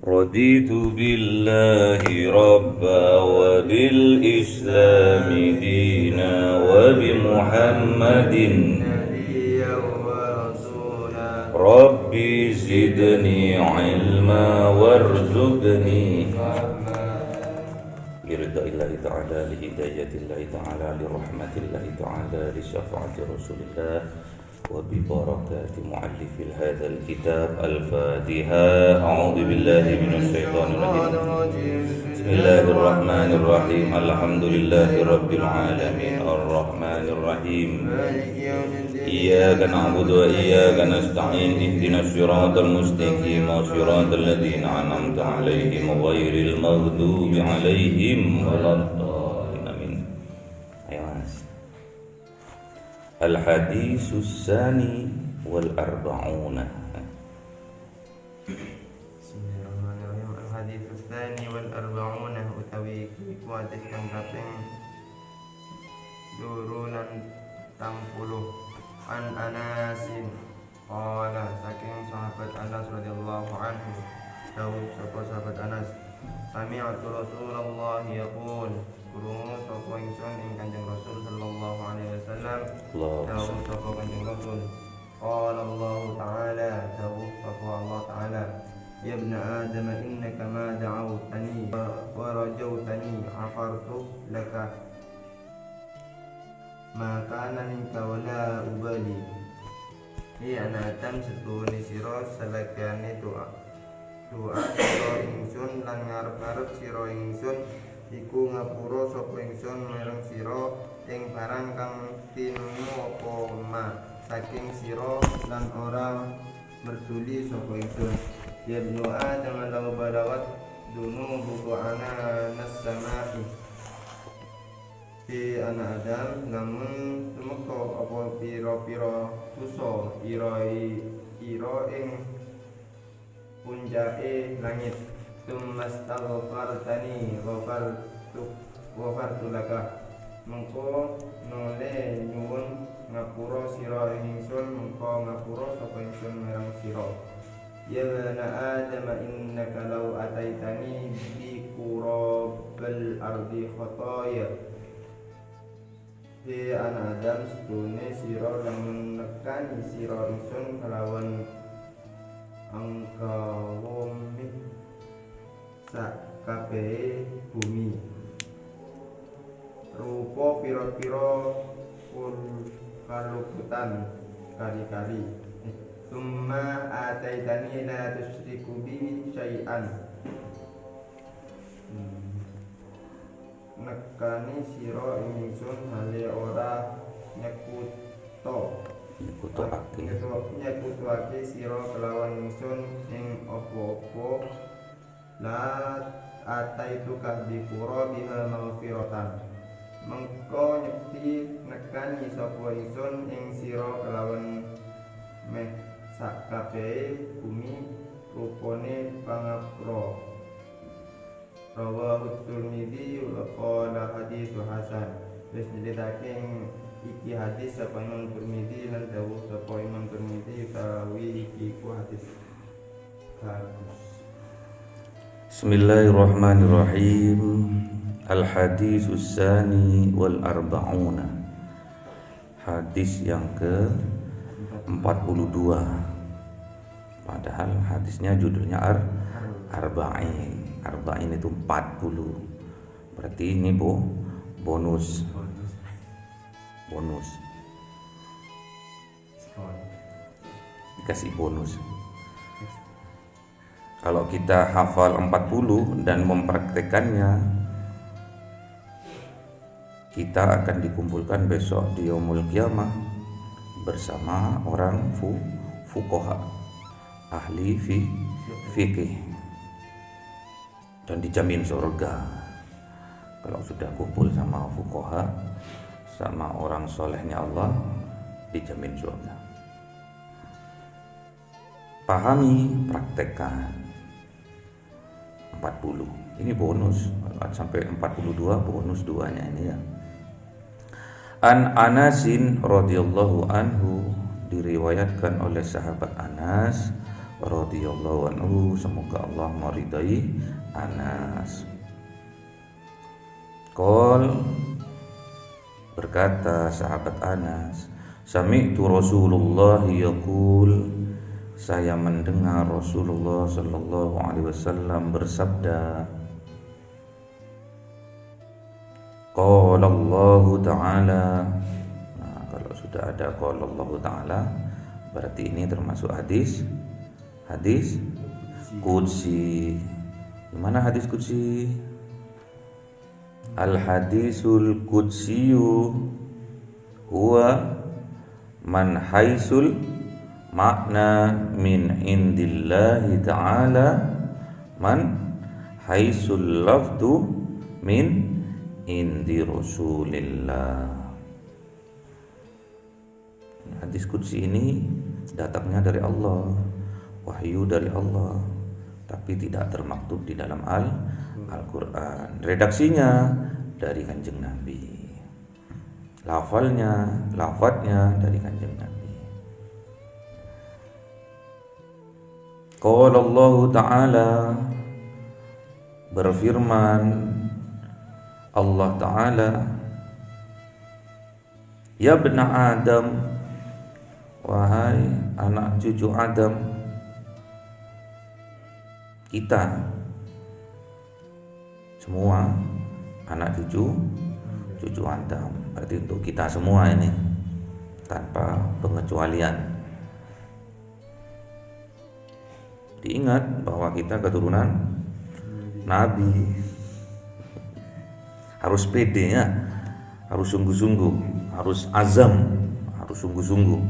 رضيت بالله ربا وبالإسلام دينا وبمحمد نبيا ورسولا ربي زدني علما وارزقني لرضا الله تعالى لهداية الله تعالى لرحمة الله تعالى لشفاعة رسول الله وببركات مؤلف هذا الكتاب الفاتحة. أعوذ بالله من الشيطان الرجيم. بسم الله الرحمن الرحيم. الحمد لله رب العالمين الرحمن الرحيم مالك يوم الدين إياك نعبد وإياك نستعين اهدنا الصراط المستقيم صراط الذين أنعمت عليهم غير المغضوب عليهم ولا الضالين آمين. أيوة Mas. الحديث الثاني والأربعون. Bismillahirrahmanirrahim. Al-hadits tsani wal arba'una utawi iku hadis kang kaping 260 an Anasin qala saking sahabat Anas radhiyallahu anhu dawuh sapa sahabat Anas sami'tu Rasulullah yaqul krungu sapa ingsun ing Kanjeng Rasul sallallahu alaihi wasallam dawuh sapa Kanjeng Rasul qala Allah taala dawuh sapa Allah taala ya ibna Adam innaka ma da'awtani wa rajawtani afartu laka ma kana minka wala ubali. Anak Adam setune sira salagane doa sira ingsun lan ngarep-arep sira ingsun iku ngapura sapa ingsun marang sira ing barang kang tinemu apa ma saking sira lan ora merduli sapa ingsun. Ya ibnu Adam law badawat dunubu ana nas-sama'i. Anak Adam namun tumeka apa pira-pira dosa ira ing punjake langit. Tumastaghfartani ghafartu laka. Mengko nole nyuwun ngapura sira ingsun mengko ngapura sapa ingsun marang sira. Ya bana Adam innaka law ataitani bi qurabil ardi khataya. Anak Adam setune sira lamun nekani sira ingsun kelawan angka wumi sak kabeh bumi rupa pira-pira kaluputan kali-kali. Summa ataitani la tusyriku bi syai'an. Nekani sira ingsun hale ora nyekutoake sira kelawan ingsun ing apa-apa la ataituka bi qurabiha maghfiratan. Mengko nyekti nekani sapa ingsun ing sira kelawan meh sak kabeh bumi rupane pangapura. Rawahu Tirmidzi wa qala haditsu hasan. Wis diletake iki hadis sapa Imam Tirmidzi lan dawuh sapa Imam Tirmidzi utawi iki ku hadis bagus. Bismillahirrahmanirrahim. Al-haditsu tsani wal arba'una. Hadis yang ke 42. Padahal hadisnya judulnya Arba'in. Arba'in itu 40. Berarti ini bonus. Dikasih bonus. Kalau kita hafal 40 dan mempraktekannya, kita akan dikumpulkan besok di Yaumul Qiyamah bersama orang fuqaha, ahli fikih, dan dijamin surga. Kalau sudah kumpul sama fuqaha, sama orang solehnya Allah, dijamin surga. Pahami, praktekkan. 40. Ini bonus. Sampai 42 bonus duanya ini ya. An Anasin radhiyallahu anhu, diriwayatkan oleh sahabat Anas radhiyallahu anhu, semoga Allah meridai Anas. Qol, berkata sahabat Anas, sami'tu Rasulullah yaqul, saya mendengar Rasulullah sallallahu alaihi wasallam bersabda, qala Allah Ta'ala. Nah, kalau sudah ada qala Allah Ta'ala, berarti ini termasuk hadis qudsi. Gimana hadis qudsi? Al hadisul qudsiyu huwa man haisul makna min indillahi ta'ala man haisul lafdu min indi rasulillah. Hadis qudsi ini datangnya dari Allah, wahyu dari Allah, tapi tidak termaktub di dalam Al-Quran. Redaksinya dari Kanjeng Nabi, lafadznya dari Kanjeng Nabi. Qala Allah Ta'ala, berfirman Allah Ta'ala, ya bena Adam, wahai anak cucu Adam, kita semua anak cucu Adam, berarti untuk kita semua ini tanpa pengecualian. Diingat bahwa kita keturunan Nabi, harus pede ya, harus sungguh-sungguh, harus azam, harus sungguh-sungguh.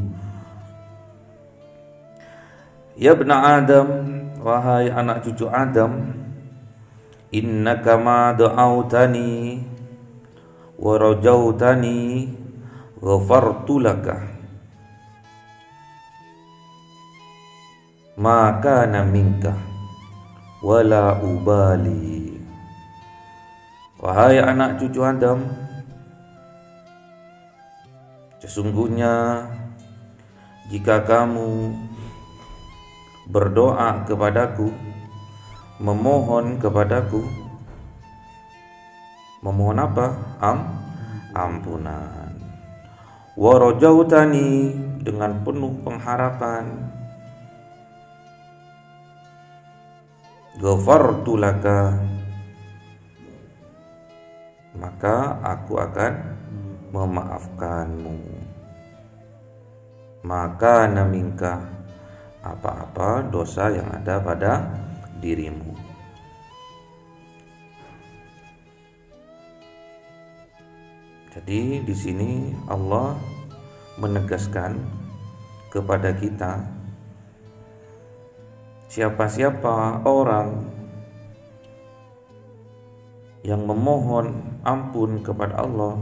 Ya bena Adam, wahai anak cucu Adam, innaka ma da'autani wa rajautani ghafartu laka ma kana minka wala ubali. Wahai anak cucu Adam, sesungguhnya jika kamu berdoa kepadaku, memohon kepadaku, memohon apa? Ampunan. Wa rajautani, dengan penuh pengharapan, ghafartu laka, maka aku akan memaafkanmu. Maka namingka, apa-apa dosa yang ada pada dirimu. Jadi di sini Allah menegaskan kepada kita, siapa-siapa orang yang memohon ampun kepada Allah,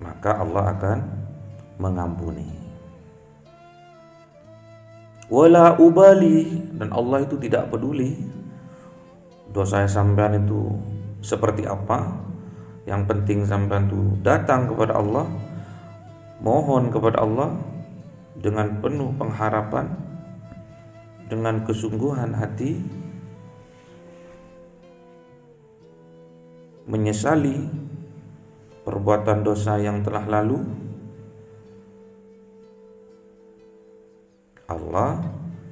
maka Allah akan mengampuni. Wala ubali, dan Allah itu tidak peduli dosa sampean itu seperti apa. Yang penting sampean itu datang kepada Allah, mohon kepada Allah dengan penuh pengharapan, dengan kesungguhan hati, menyesali perbuatan dosa yang telah lalu. Allah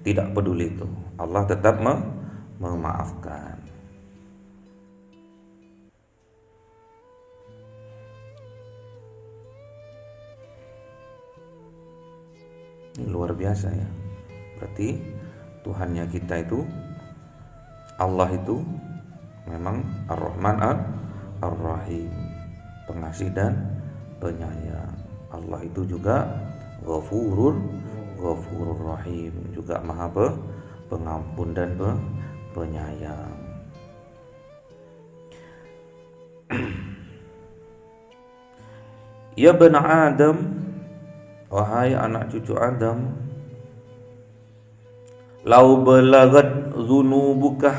tidak peduli itu. Allah tetap memaafkan. Ini luar biasa ya. Berarti Tuhannya kita itu, Allah itu memang Ar-Rahman Ar-Rahim, pengasih dan penyayang. Allah itu juga Ghafurur Rahim, juga Maha Pengampun dan Penyayang. Ya bani Adam, wahai anak cucu Adam, lau balagat dzunubuka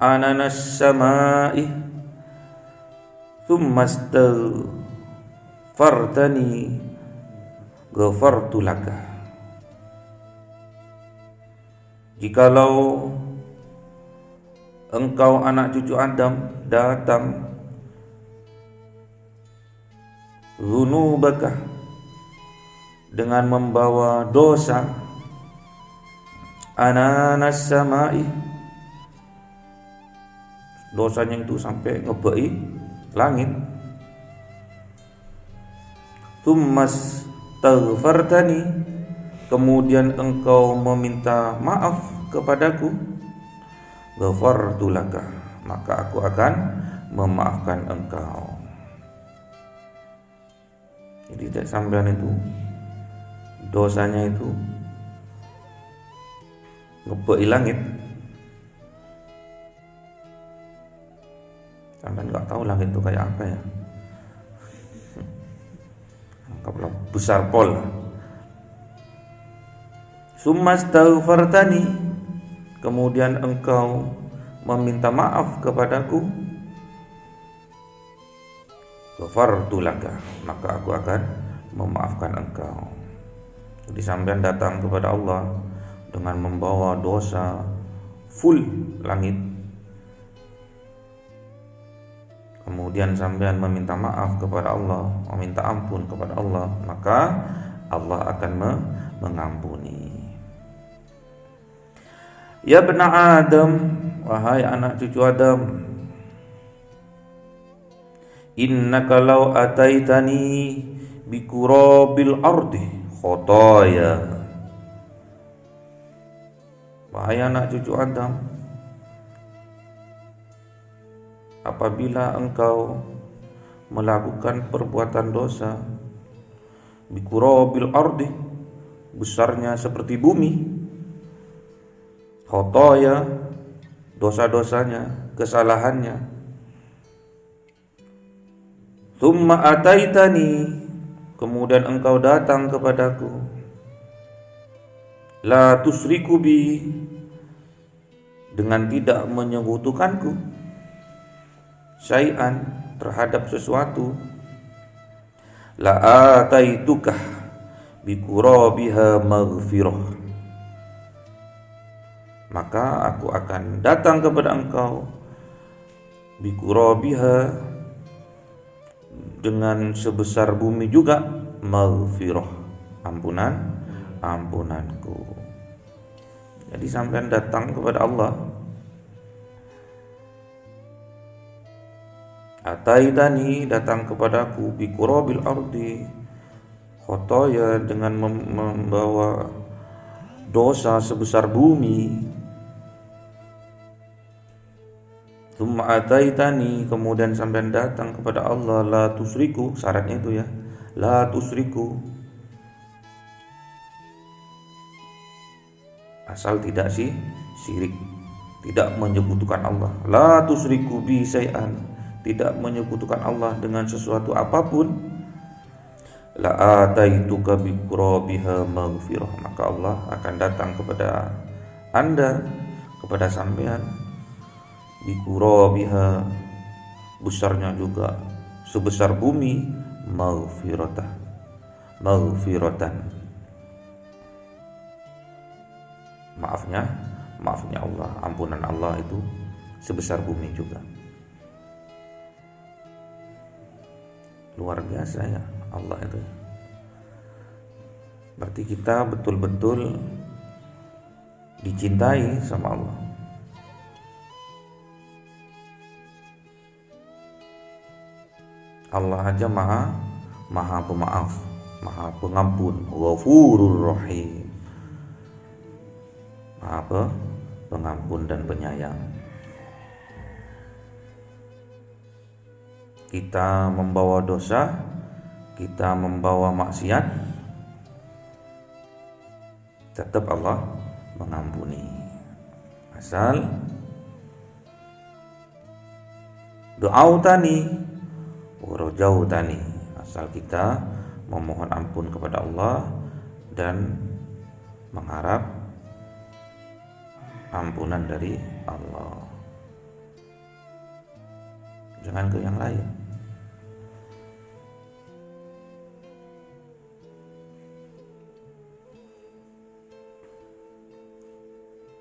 ananas samai thumma fartani ghafartu laka. Jikalau engkau anak cucu Adam datang dzunubaka dengan membawa dosa ananas samai, dosanya itu sampai ngebei langit, tsummas taghfartani, kemudian engkau meminta maaf kepadaku, ghafartu laka, maka aku akan memaafkan engkau. Jadi tidak sampean itu dosanya itu ngebei langit, sampean nggak tahu langit itu kayak apa ya, anggaplah besar pol. Summastaghfartani, kemudian engkau meminta maaf kepadaku, ghafartu laka, maka aku akan memaafkan engkau. Jadi sampean datang kepada Allah dengan membawa dosa full langit, kemudian sampean meminta maaf kepada Allah, meminta ampun kepada Allah, maka Allah akan mengampuni. Ya bena Adam, wahai anak cucu Adam, innaka law ataitani bikurabil ardi khotoya. Wahai anak cucu Adam, apabila engkau melakukan perbuatan dosa, bikurabil ardi, besarnya seperti bumi, khotoya, dosa-dosanya, kesalahannya, tsumma ataitani, kemudian engkau datang kepadaku, la tusriku bi, dengan tidak menyekutukanku, syai'an, terhadap sesuatu, la ataitukah bikurabiha maghfirah, maka aku akan datang kepada engkau bikurabiha, dengan sebesar bumi juga, maghfirah, ampunanku. Jadi sampean datang kepada Allah, ataitani, datang kepadaku, bikurabil ardi khotoya, dengan membawa dosa sebesar bumi, tsumma ataitani, kemudian sampean datang kepada Allah, la tusriku, syaratnya itu ya, la tusriku, asal tidak syirik, tidak menyekutukan Allah, la tusriku bi syai'an, tidak menyekutukan Allah dengan sesuatu apapun, la ataituka bikurabiha maghfirah, maka Allah akan datang kepada Anda, kepada sampean, bikurabiha, besarnya juga sebesar bumi, maghfiratan, maafnya Allah, ampunan Allah itu sebesar bumi juga. Luar biasa ya Allah itu. Berarti kita betul-betul dicintai sama Allah. Allah aja maha pemaaf, maha pengampun, ghafurur rahim, maha pengampun dan penyayang. Kita membawa dosa, kita membawa maksiat, tetap Allah mengampuni, asal doautani warajautani, asal kita memohon ampun kepada Allah dan mengharap ampunan dari Allah, jangan ke yang lain.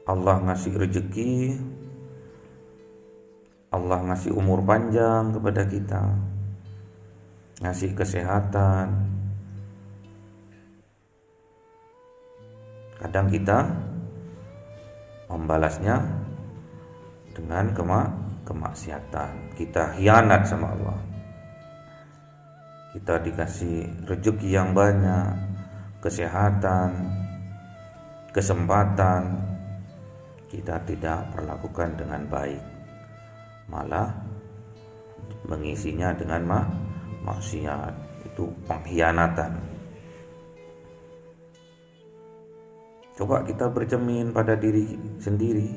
Allah ngasih rezeki, Allah ngasih umur panjang kepada kita, ngasih kesehatan. Kadang kita membalasnya dengan kemaksiatan. Kita khianat sama Allah. Kita dikasih rezeki yang banyak, kesehatan, kesempatan, kita tidak perlakukan dengan baik, malah mengisinya dengan maksiat. Itu pengkhianatan. Coba kita bercermin pada diri sendiri.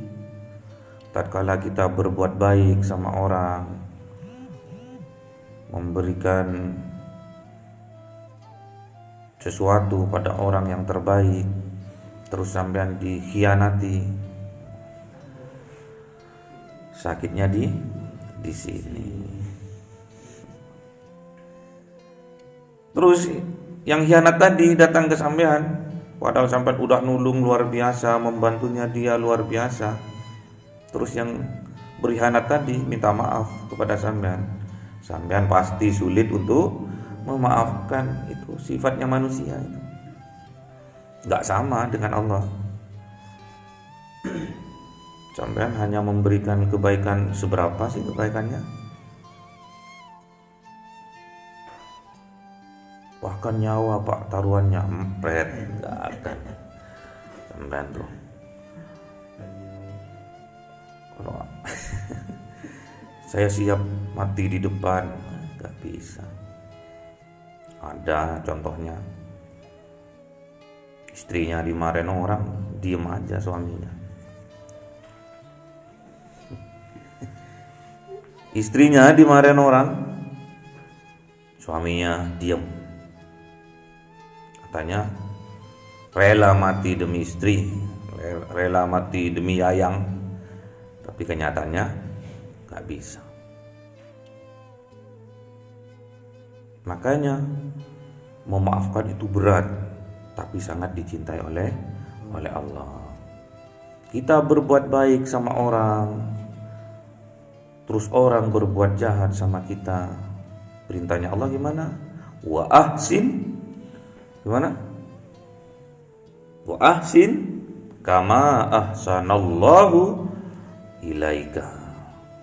Tatkala kita berbuat baik sama orang, memberikan sesuatu pada orang yang terbaik, terus sampean dikhianati, sakitnya di sini. Terus yang khianat tadi datang ke sampean, padahal sampean udah nulung luar biasa, membantunya dia luar biasa. Terus yang berkhianat tadi minta maaf kepada sampean, sampean pasti sulit untuk memaafkan. Itu sifatnya manusia, itu nggak sama dengan Allah. Sampean hanya memberikan kebaikan, seberapa sih kebaikannya? Bahkan nyawa Pak taruhannya empret, nggak akan. Sampean tuh kalau saya siap mati di depan, nggak bisa. Ada contohnya, istrinya dimarahin orang, diem aja suaminya. Istrinya dimarahin orang, suaminya diem. Katanya rela mati demi istri, rela mati demi yayang, tapi kenyataannya gak bisa. Makanya memaafkan itu berat, tapi sangat dicintai oleh Allah. Kita berbuat baik sama orang, terus orang berbuat jahat sama kita, perintahnya Allah gimana? Wa ahsin, gimana? Wa ahsin kama ahsanallahu ilaika.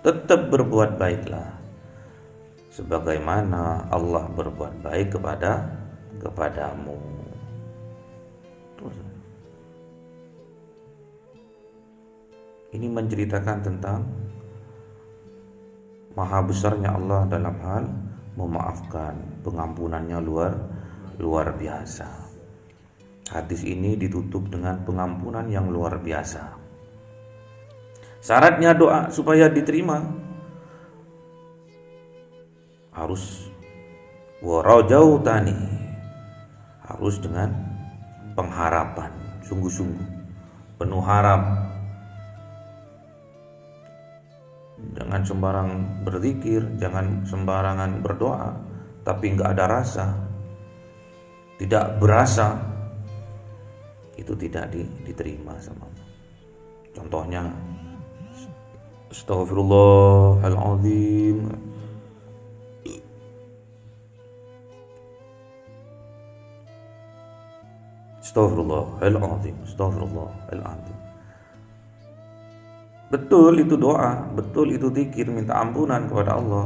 Tetap berbuat baiklah sebagaimana Allah berbuat baik kepadamu. Terus. Ini menceritakan tentang maha besarnya Allah dalam hal memaafkan, pengampunannya luar biasa. Hadis ini ditutup dengan pengampunan yang luar biasa. Syaratnya doa supaya diterima harus warajautani, harus dengan pengharapan, sungguh-sungguh, penuh harap. Jangan sembarang berzikir, jangan sembarangan berdoa tapi nggak ada rasa, tidak berasa, itu tidak diterima sama Allah. Contohnya, Astaghfirullahaladzim, Astaghfirullahaladzim, Astaghfirullahaladzim. Betul itu doa, betul itu zikir, minta ampunan kepada Allah.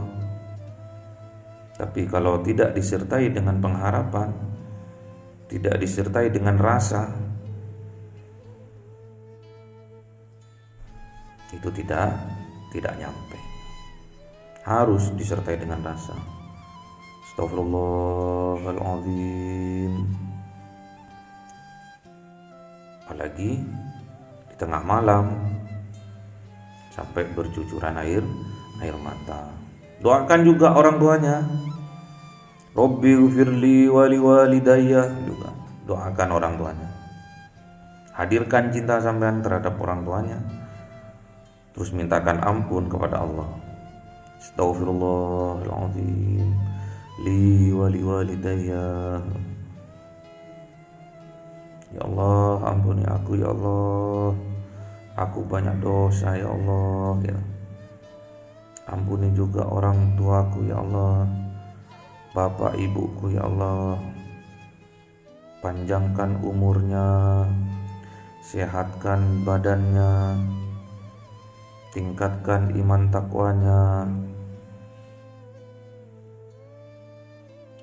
Tapi kalau tidak disertai dengan pengharapan, tidak disertai dengan rasa, itu tidak nyampe. Harus disertai dengan rasa. Astaghfirullahaladzim. Apalagi di tengah malam sampai bercucuran air mata. Doakan juga orang tuanya. Robbi ghfirli wali walidayya, juga doakan orang tuanya. Hadirkan cinta sampean terhadap orang tuanya. Terus mintakan ampun kepada Allah. Astaghfirullahaladzim li wali walidayya. Ya Allah, ampuni aku ya Allah aku banyak dosa ya Allah gitu. Ampuni juga orang tuaku ya Allah, bapak ibuku ya Allah, panjangkan umurnya, sehatkan badannya, tingkatkan iman takwanya.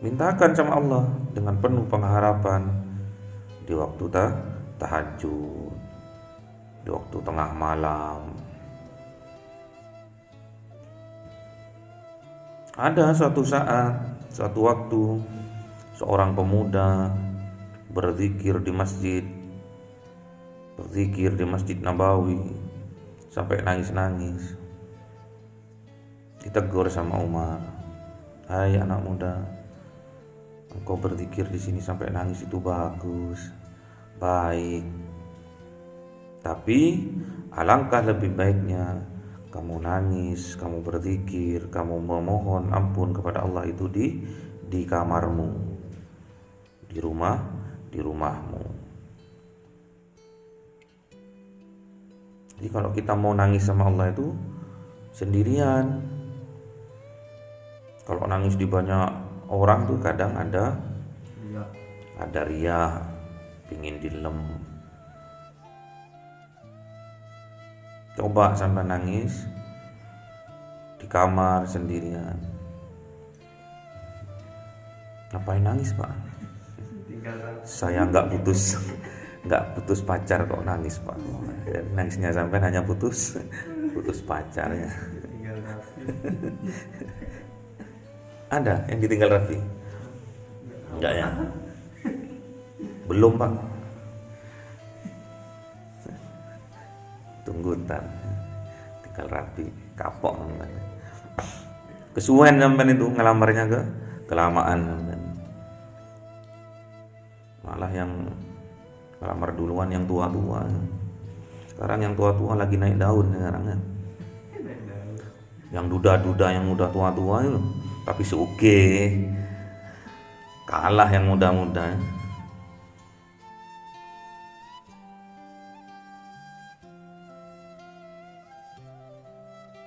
Mintakan sama Allah dengan penuh pengharapan di waktu tahajud, di waktu tengah malam. Ada suatu saat, suatu waktu, seorang pemuda berzikir di masjid Nabawi sampai nangis-nangis. Ditegur sama Umar, "Hai anak muda, engkau berzikir di sini sampai nangis itu bagus, baik. Tapi alangkah lebih baiknya kamu nangis, kamu berzikir, kamu memohon ampun kepada Allah itu di kamarmu, di rumahmu." Jadi kalau kita mau nangis sama Allah itu sendirian. Kalau nangis di banyak orang tuh kadang ada riya, pingin dilem. Coba sampai nangis di kamar sendirian. Ngapain nangis, Pak? Saya nggak putus pacar kok nangis, Pak. Nangisnya sampai hanya putus pacarnya. Ada yang ditinggal Raffi? Enggak ya? Belum, Pak. Tunggu ntar. Tinggal Raffi, kapok. Kesuwen sampean itu ngelamarnya kelamaan. Malah yang ngelamar duluan yang tua-tua. Sekarang yang tua-tua lagi naik daun sekarang kan. Yang duda-duda yang udah tua-tua itu tapi seuke kalah yang muda-muda.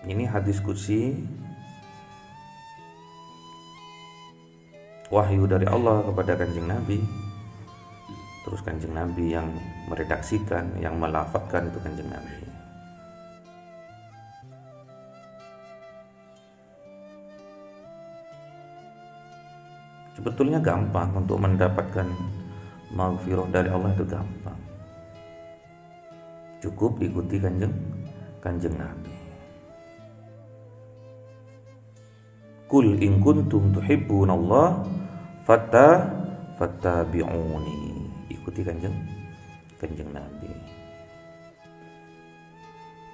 Ini hadis qudsi, wahyu dari Allah kepada Kanjeng Nabi. Terus Kanjeng Nabi yang meredaksikan, yang melafadzkan itu Kanjeng Nabi. Sebetulnya gampang untuk mendapatkan maghfirah dari Allah, itu gampang. Cukup ikuti Kanjeng Nabi. Qul in kuntum tuhibbunallah fattabi'uni. Ikuti Kanjeng Nabi.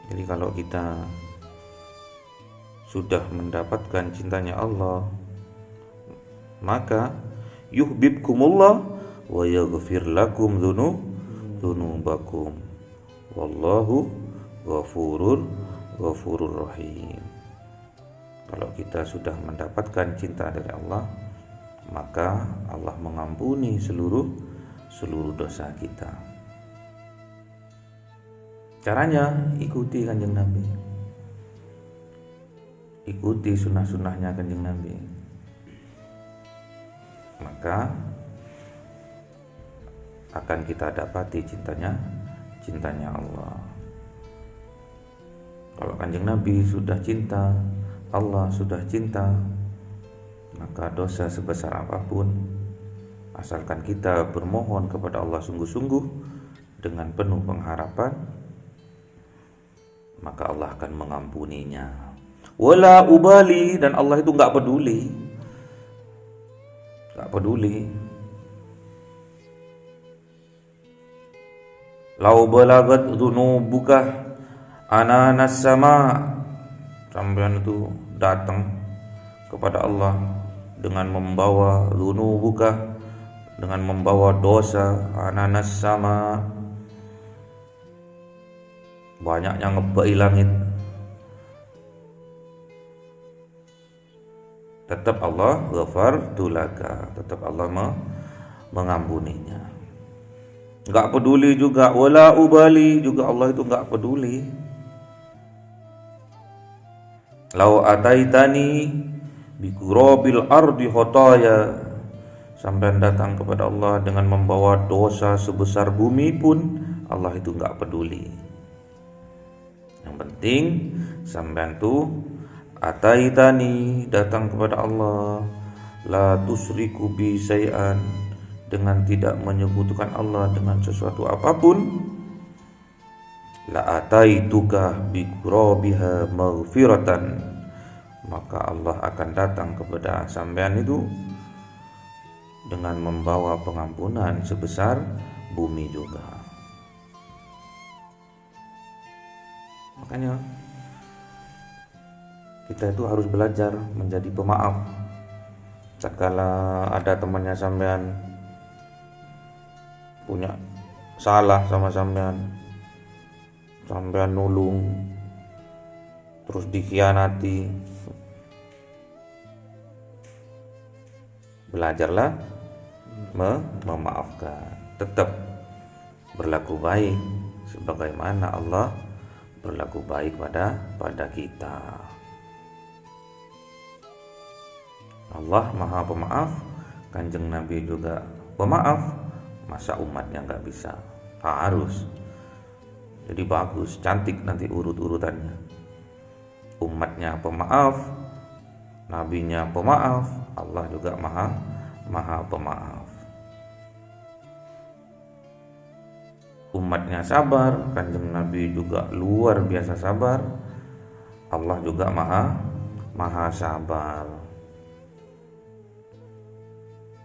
Jadi kalau kita sudah mendapatkan cintanya Allah, maka yuhibbukumullah wa yaghfir lakum dzunubakum wallahu ghafurur rahim. Kalau kita sudah mendapatkan cinta dari Allah, maka Allah mengampuni seluruh dosa kita. Caranya ikuti Kanjeng Nabi, ikuti sunnah-sunnahnya Kanjeng Nabi, maka akan kita dapati cintanya Allah. Kalau Kanjeng Nabi sudah cinta, Allah sudah cinta, maka dosa sebesar apapun, asalkan kita bermohon kepada Allah sungguh-sungguh dengan penuh pengharapan, maka Allah akan mengampuninya. Wala ubali, dan Allah itu nggak peduli. Lau balagat dzunubuka ananas sama, sampean itu datang kepada Allah dengan membawa dzunubuka, dengan membawa dosa ananas sama, banyaknya ngebei langit, tetap Allah ghafartu laka, tetap Allah mengampuninya. Enggak peduli juga, wala ubali juga Allah itu enggak peduli. Lau ataitani biqurabil ardi khotaya, sampai datang kepada Allah dengan membawa dosa sebesar bumi pun Allah itu enggak peduli. Yang penting sampean tuh ataitani, datang kepada Allah, la tusriku bi syai'an, dengan tidak menyekutukan Allah dengan sesuatu apapun, la ataituka bi qurabiha maghfiratan, maka Allah akan datang kepada sampean itu dengan membawa pengampunan sebesar bumi juga. Makanya kita itu harus belajar menjadi pemaaf. Tatkala ada temannya sampean punya salah sama sampean, sampean nulung terus dikhianati, belajarlah memaafkan, tetap berlaku baik sebagaimana Allah berlaku baik pada kita. Allah Maha Pemaaf, Kanjeng Nabi juga pemaaf, masa umatnya nggak bisa? Harus. Jadi bagus, cantik nanti urut-urutannya. Umatnya pemaaf, nabinya pemaaf, Allah juga maha pemaaf. Umatnya sabar, Kanjeng Nabi juga luar biasa sabar, Allah juga maha sabar.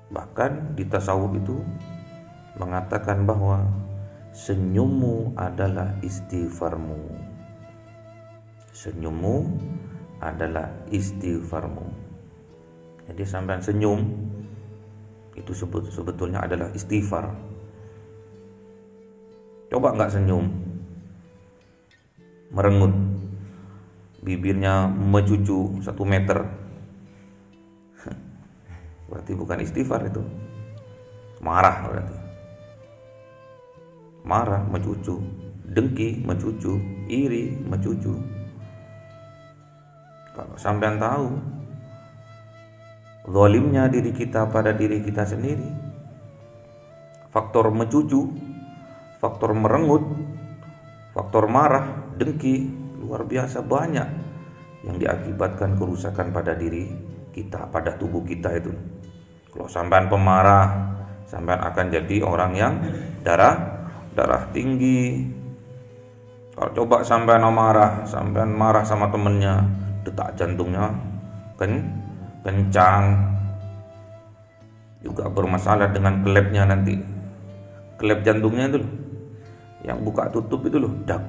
Bahkan di tasawuf itu mengatakan bahwa senyummu adalah istighfarmu. Senyummu adalah istighfarmu. Jadi sampai senyum itu sebetulnya adalah istighfar. Coba nggak senyum, merengut, bibirnya mencucu 1 meter, berarti bukan istighfar, itu marah. Berarti marah, mencucu, dengki, mencucu, iri, mencucu. Kalau sampean tahu zalimnya diri kita pada diri kita sendiri, faktor mencucu, faktor merengut, faktor marah, dengki, luar biasa banyak yang diakibatkan kerusakan pada diri kita, pada tubuh kita itu. Kalau sampean pemarah, sampean akan jadi orang yang darah tinggi. Kalau coba sampean marah sama temennya, detak jantungnya kencang. Juga bermasalah dengan klepnya nanti. Klep jantungnya itu loh, yang buka tutup itu loh, dak,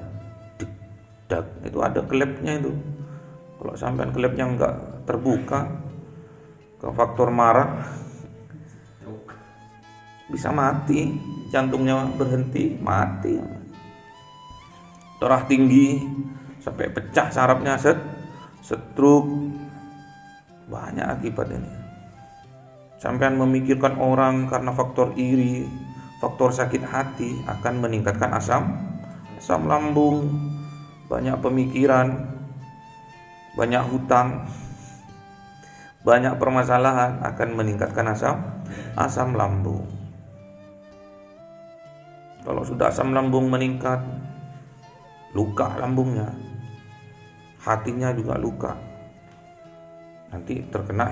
itu ada klepnya itu. Kalau sampean klepnya enggak terbuka, ke faktor marah, bisa mati, jantungnya berhenti, mati. Darah tinggi sampai pecah sarafnya, stroke, banyak akibat ini. Sampean memikirkan orang karena faktor iri, faktor sakit hati, akan meningkatkan asam lambung. Banyak pemikiran, banyak hutang, banyak permasalahan, akan meningkatkan asam lambung. Kalau sudah asam lambung meningkat, luka lambungnya, hatinya juga luka. Nanti terkena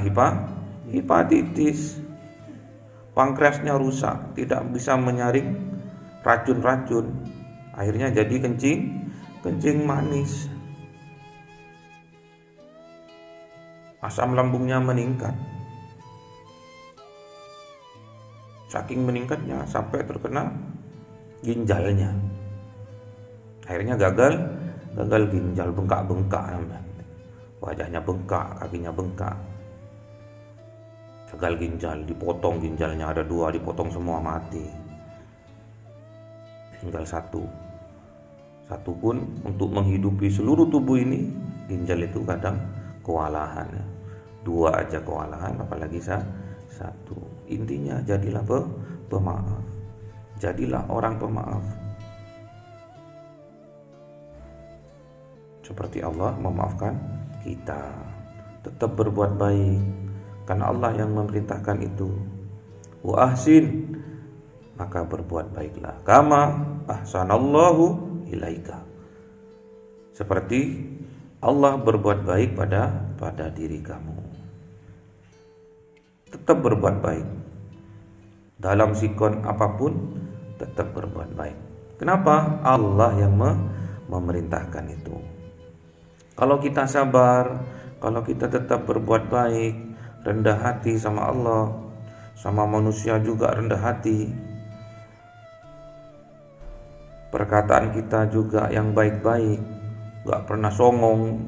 hepatitis, pankreasnya rusak, tidak bisa menyaring racun-racun, akhirnya jadi kencing manis. Asam lambungnya meningkat, saking meningkatnya sampai terkena ginjalnya, akhirnya gagal ginjal, bengkak, wajahnya bengkak, kakinya bengkak. Gagal ginjal, dipotong ginjalnya, ada 2, dipotong semua, mati. Tinggal satu pun untuk menghidupi seluruh tubuh ini, ginjal itu kadang kewalahan. 2 aja kewalahan, apalagi 1. Intinya jadilah pemaaf. Jadilah orang pemaaf. Seperti Allah memaafkan kita. Tetap berbuat baik, karena Allah yang memerintahkan itu. Wa ahsin, maka berbuat baiklah. Kama ahsanallahu ilaika, seperti Allah berbuat baik pada diri kamu. Tetap berbuat baik. Dalam sikon apapun tetap berbuat baik. Kenapa? Allah yang memerintahkan itu. Kalau kita sabar, kalau kita tetap berbuat baik, rendah hati sama Allah, sama manusia juga rendah hati, perkataan kita juga yang baik-baik, gak pernah songong,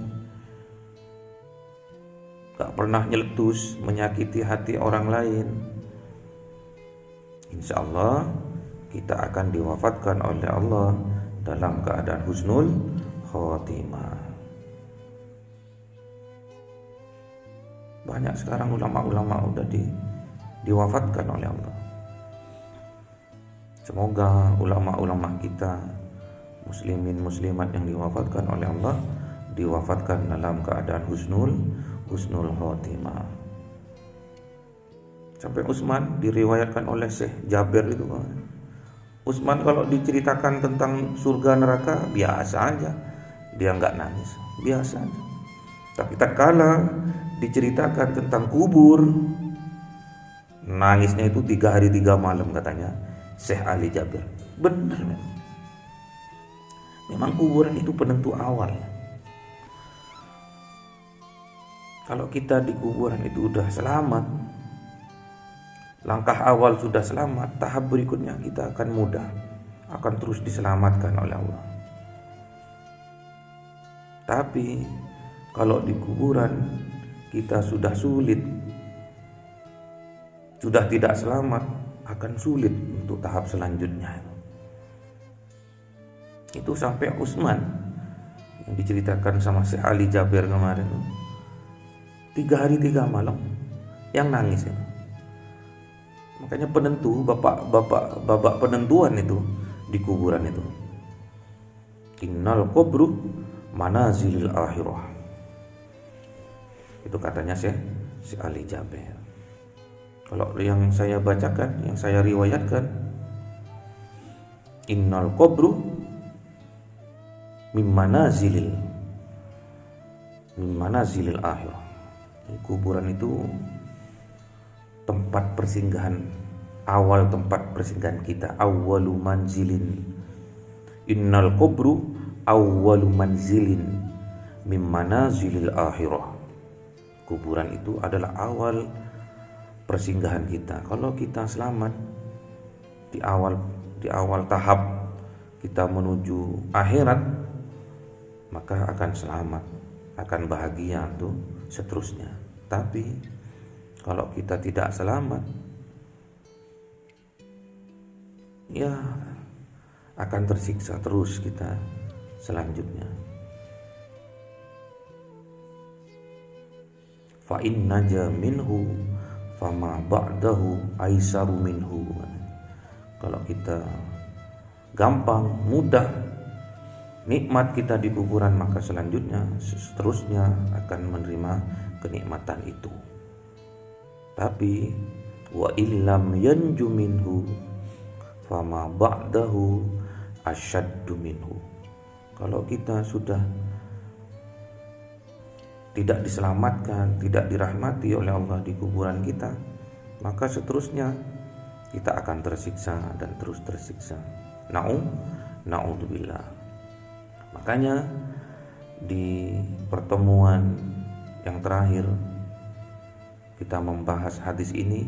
gak pernah nyeletus, menyakiti hati orang lain, insya Allah kita akan diwafatkan oleh Allah dalam keadaan husnul khotimah. Banyak sekarang ulama-ulama udah diwafatkan oleh Allah. Semoga ulama-ulama kita, muslimin muslimat yang diwafatkan oleh Allah, diwafatkan dalam keadaan husnul khotimah. Sampai Utsman diriwayatkan oleh Syekh Jabir itu. Utsman kalau diceritakan tentang surga neraka biasa aja, dia nggak nangis, biasa aja. Tapi tak kala diceritakan tentang kubur, nangisnya itu 3 hari 3 malam katanya Syekh Ali Jabir. Benar memang kuburan itu penentu awal. Kalau kita di kuburan itu udah selamat, langkah awal sudah selamat, tahap berikutnya kita akan mudah, akan terus diselamatkan oleh Allah. Tapi kalau di kuburan kita sudah sulit, sudah tidak selamat, akan sulit untuk tahap selanjutnya. Itu sampai Utsman yang diceritakan sama Syekh Ali Jabir kemarin, 3 hari 3 malam yang nangis. Makanya penentu, babak penentuan itu di kuburan itu. Innal qabru manazilil akhirah. Itu katanya Syekh Ali Jabir. Kalau yang saya bacakan, yang saya riwayatkan, innal qabru mimmanazilil akhirah. Kuburan itu tempat persinggahan, awal tempat persinggahan kita, awwalu manzilin. Innal qabru awwalu manzilin mimmanazilil akhirah. Kuburan itu adalah awal persinggahan kita. Kalau kita selamat di awal tahap kita menuju akhirat, maka akan selamat, akan bahagia tuh seterusnya. Tapi kalau kita tidak selamat, ya akan tersiksa terus kita selanjutnya. Fa in naja minhu fama ba'dahu aisaru minhu. Kalau kita gampang, mudah, nikmat kita di kuburan, maka selanjutnya seterusnya akan menerima kenikmatan itu. Tapi wa illam yanju minhu fama ba'dahu asyaddu minhu. Kalau kita sudah tidak diselamatkan, tidak dirahmati oleh Allah di kuburan kita, maka seterusnya kita akan tersiksa dan terus tersiksa. Na'udzubillah. Makanya di pertemuan yang terakhir kita membahas hadis ini,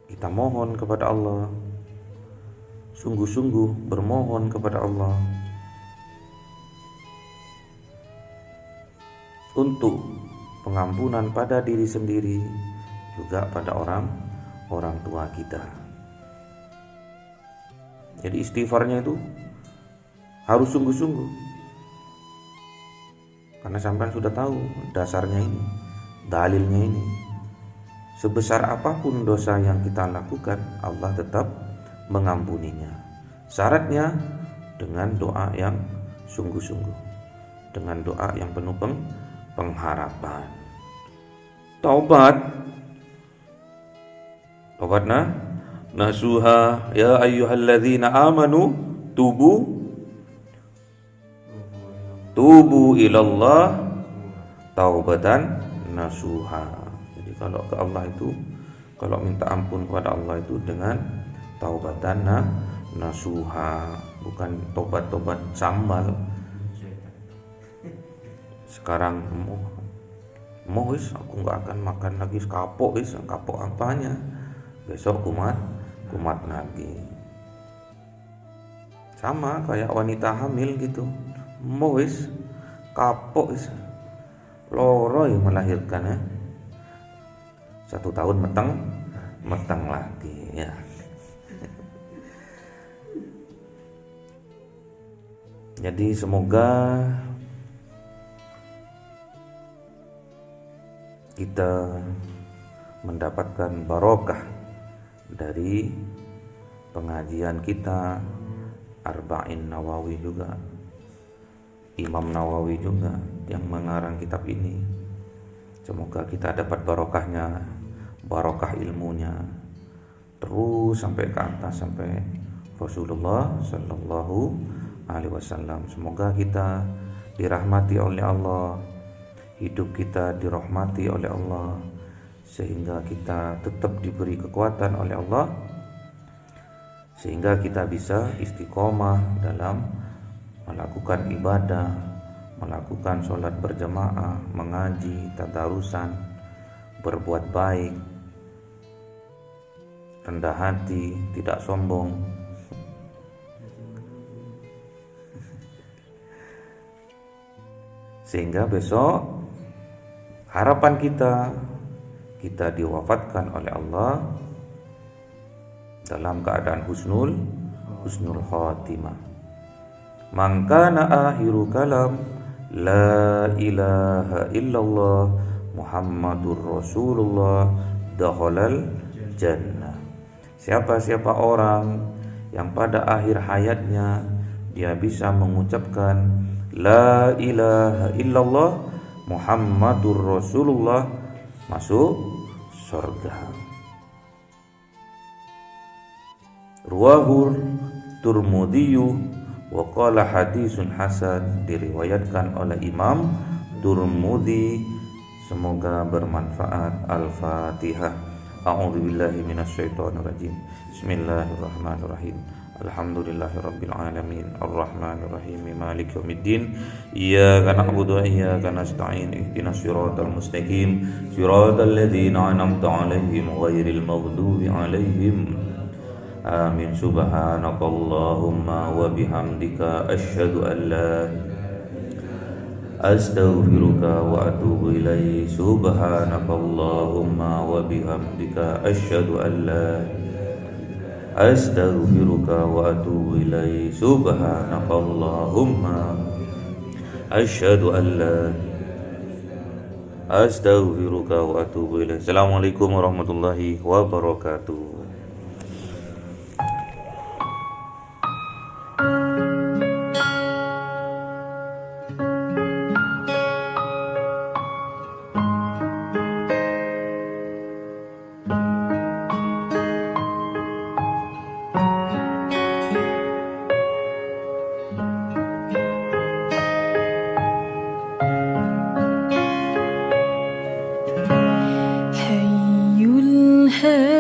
kita mohon kepada Allah, sungguh-sungguh bermohon kepada Allah untuk pengampunan pada diri sendiri, juga pada orang tua kita. Jadi istighfarnya itu harus sungguh-sungguh, karena sampean sudah tahu dasarnya ini, dalilnya ini. sebesar apapun dosa yang kita lakukan, Allah tetap mengampuninya. Syaratnya dengan doa yang sungguh-sungguh, dengan doa yang penuh pengharapan. Taubat nasuha ya ayyuhalladzina amanu tubu ilallah taubatan nasuha. Jadi kalau ke Allah itu, kalau minta ampun kepada Allah itu dengan taubatan nasuha, bukan tobat-tobat sambal. Sekarang mau aku nggak akan makan lagi, kapok apanya, besok kumat lagi. Sama kayak wanita hamil gitu, mau kapok loro yang melahirkan ya. 1 tahun meteng lagi ya. Jadi semoga kita mendapatkan barokah dari pengajian kita, Arba'in Nawawi juga, Imam Nawawi juga yang mengarang kitab ini. Semoga kita dapat barokahnya, barokah ilmunya, terus sampai ke atas, sampai Rasulullah Sallallahu Alaihi Wasallam. Semoga kita dirahmati oleh Allah, hidup kita dirahmati oleh Allah, sehingga kita tetap diberi kekuatan oleh Allah, sehingga kita bisa istiqomah dalam melakukan ibadah, melakukan sholat berjamaah, mengaji, tadarusan, berbuat baik, rendah hati, tidak sombong. Sehingga besok harapan kita diwafatkan oleh Allah dalam keadaan husnul khatimah. Man kana akhiru kalam la ilaha illallah Muhammadur Rasulullah dakhalal jannah. Siapa orang yang pada akhir hayatnya dia bisa mengucapkan la ilaha illallah Muhammadur Rasulullah, masuk surga. Ruwahur Turmudiyu wa qala hadisun hasan, diriwayatkan oleh Imam Turmudi. Semoga bermanfaat. Al-Fatihah. A'udzubillahi minasyaitonirrajim. Bismillahirrahmanirrahim. Alhamdulillahirabbil alamin. Arrahmanirrahim. Maliki yaumiddin. Iyyaka na'budu wa iyyaka nasta'in. Ihdinas siratal mustaqim. Siratal ladzina an'amta 'alaihim ghairil maghdubi 'alaihim. Amin. Subhanakallahumma wa bihamdika asyhadu an la astaghfiruka wa atubu ilaik. Subhanakallahumma wa bihamdika asyhadu an la astaghfiruka wa atubu ilaik. Subhanakallahumma asyhadu an la astaghfiruka wa atubu ilaik. Assalamualaikum warahmatullahi wabarakatuh. حي الهادي